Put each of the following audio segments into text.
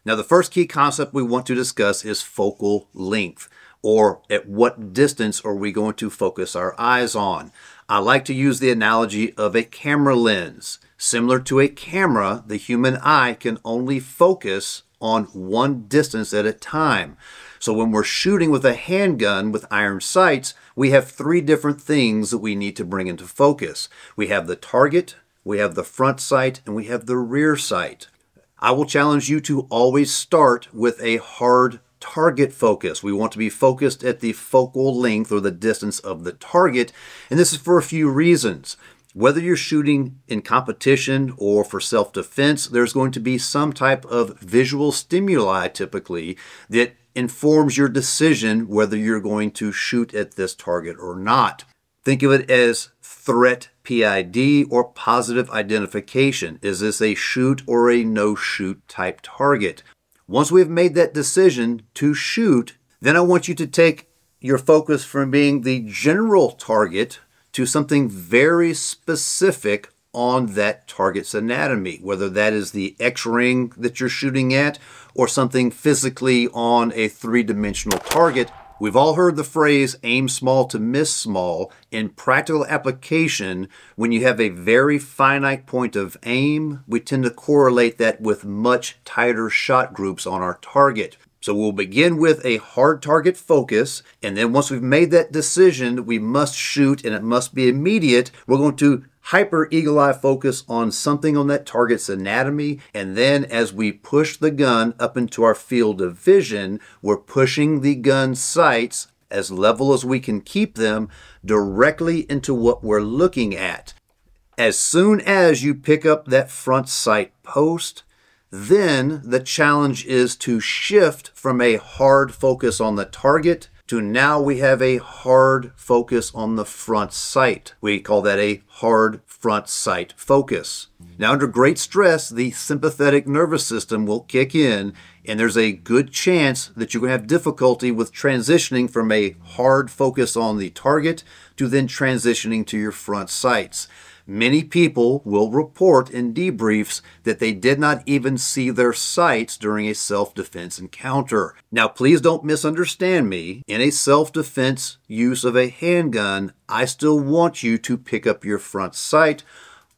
Now, the first key concept we want to discuss is focal length, or at what distance are we going to focus our eyes on. I like to use the analogy of a camera lens. Similar to a camera, the human eye can only focus on one distance at a time. So when we're shooting with a handgun with iron sights, we have three different things that we need to bring into focus. We have the target, we have the front sight, and we have the rear sight. I will challenge you to always start with a hard target focus. We want to be focused at the focal length or the distance of the target, and this is for a few reasons. Whether you're shooting in competition or for self-defense, there's going to be some type of visual stimuli typically that informs your decision whether you're going to shoot at this target or not. Think of it as threat PID or positive identification. Is this a shoot or a no-shoot type target? Once we've made that decision to shoot, then I want you to take your focus from being the general target to something very specific on that target's anatomy, whether that is the X-ring that you're shooting at or something physically on a three-dimensional target. We've all heard the phrase aim small to miss small. In practical application, when you have a very finite point of aim, we tend to correlate that with much tighter shot groups on our target. So we'll begin with a hard target focus, and then once we've made that decision, we must shoot and it must be immediate. We're going to hyper eagle eye focus on something on that target's anatomy, and then as we push the gun up into our field of vision, we're pushing the gun sights as level as we can keep them directly into what we're looking at. As soon as you pick up that front sight post, then the challenge is to shift from a hard focus on the target to now we have a hard focus on the front sight. We call that a hard front sight focus. Now, under great stress, the sympathetic nervous system will kick in, and there's a good chance that you're going to have difficulty with transitioning from a hard focus on the target to then transitioning to your front sights. Many people will report in debriefs that they did not even see their sights during a self-defense encounter. Now, please don't misunderstand me. In a self-defense use of a handgun, I still want you to pick up your front sight.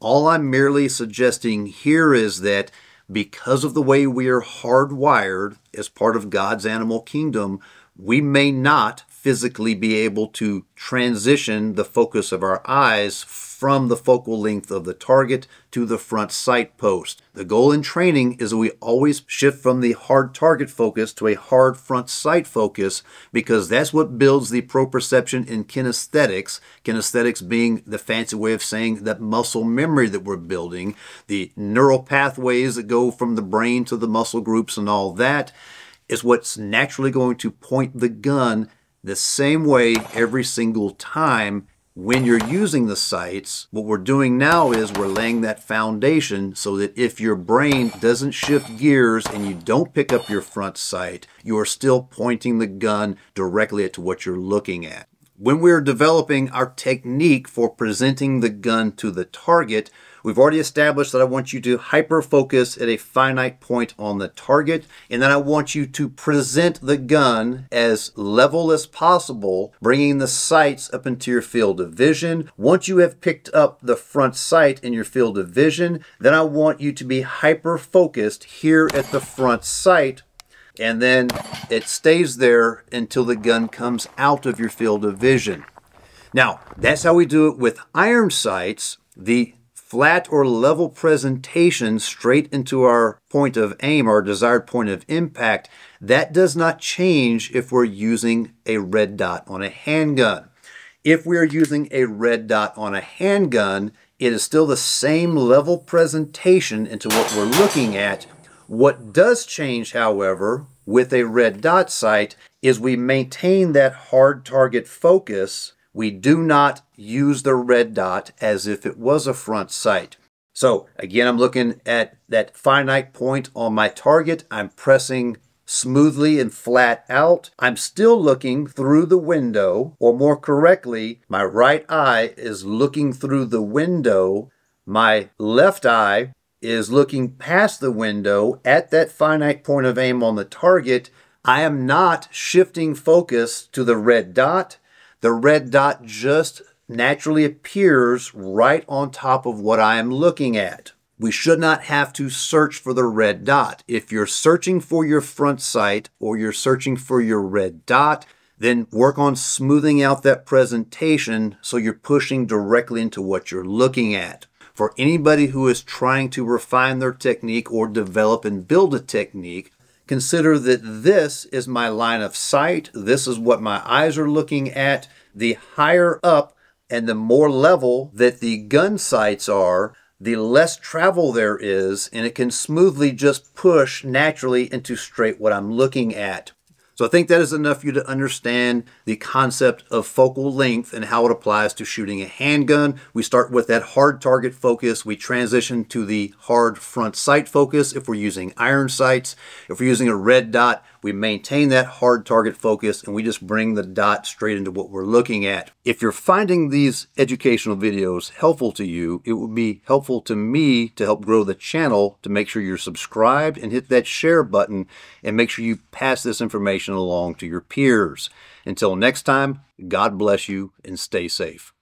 All I'm merely suggesting here is that because of the way we are hardwired as part of God's animal kingdom, we may not physically be able to transition the focus of our eyes from the focal length of the target to the front sight post. The goal in training is that we always shift from the hard target focus to a hard front sight focus, because that's what builds the proprioception in kinesthetics. Kinesthetics being the fancy way of saying that muscle memory that we're building, the neural pathways that go from the brain to the muscle groups and all that is what's naturally going to point the gun the same way every single time. When you're using the sights, what we're doing now is we're laying that foundation so that if your brain doesn't shift gears and you don't pick up your front sight, you are still pointing the gun directly at what you're looking at. When we're developing our technique for presenting the gun to the target, we've already established that I want you to hyper-focus at a finite point on the target, and then I want you to present the gun as level as possible, bringing the sights up into your field of vision. Once you have picked up the front sight in your field of vision, then I want you to be hyper-focused here at the front sight, and then it stays there until the gun comes out of your field of vision. Now, that's how we do it with iron sights. The flat or level presentation straight into our point of aim, our desired point of impact, that does not change if we're using a red dot on a handgun. If we are using a red dot on a handgun, it is still the same level presentation into what we're looking at. What does change, however, with a red dot sight is we maintain that hard target focus. We do not use the red dot as if it was a front sight. So again, I'm looking at that finite point on my target. I'm pressing smoothly and flat out. I'm still looking through the window, or more correctly, my right eye is looking through the window. My left eye is looking past the window at that finite point of aim on the target, I am not shifting focus to the red dot. The red dot just naturally appears right on top of what I am looking at. We should not have to search for the red dot. If you're searching for your front sight or you're searching for your red dot, then work on smoothing out that presentation so you're pushing directly into what you're looking at. For anybody who is trying to refine their technique or develop and build a technique, consider that this is my line of sight. This is what my eyes are looking at. The higher up and the more level that the gun sights are, the less travel there is, and it can smoothly just push naturally into straight what I'm looking at. So I think that is enough for you to understand the concept of focal length and how it applies to shooting a handgun. We start with that hard target focus. We transition to the hard front sight focus if we're using iron sights. If we're using a red dot, we maintain that hard target focus and we just bring the dot straight into what we're looking at. If you're finding these educational videos helpful to you, it would be helpful to me to help grow the channel to make sure you're subscribed and hit that share button and make sure you pass this information along to your peers. Until next time, God bless you and stay safe.